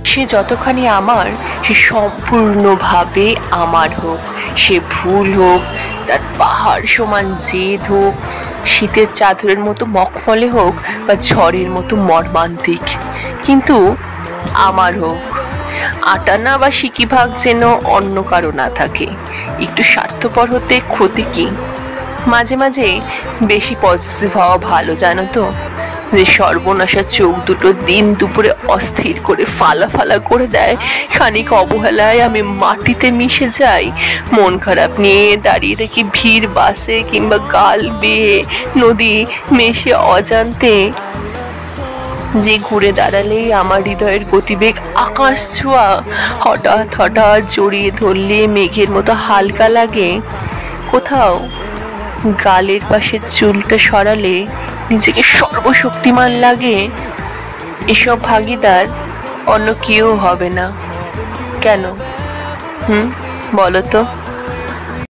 সে যতখানি আমার, সে সম্পূর্ণভাবে আমার হোক। সে ভুল হোক, তার পাহাড় সমান জেদ হোক, শীতের চাদরের মতো মখমলে হোক, বা ঝড়ের মতো মর্মান্তিক, কিন্তু আমার হোক। আটানা বা সিকিভাগ যেন অন্য কারো না থাকে। একটু স্বার্থপর হতে ক্ষতি কি? মাঝে মাঝে বেশি পজিটিভ হওয়া ভালো, জানো তো? যে সর্বনাশা চোখ দুটো দিন দুপুরে অস্থির করে ফালা ফালা করে দেয়, খানিক অবহেলায় আমি মাটিতে মিশে যাই। মন খারাপ নিয়ে দাঁড়িয়ে থাকি ভিড় বাসে কিংবা গাল বেয়ে নদী মেশে অজান্তে, যে ঘুরে দাঁড়ালেই আমার হৃদয়ের গতিবেগ আকাশ ছোঁয়া। হঠাৎ হঠাৎ জড়িয়ে ধরলে মেঘের মতো হালকা লাগে। কোথাও গালের পাশের চুলটা সরালে নিজেকে সর্বশক্তিমান লাগে। এসব ভাগিদার অন্য কেউ হবে না। কেন? বলো তো।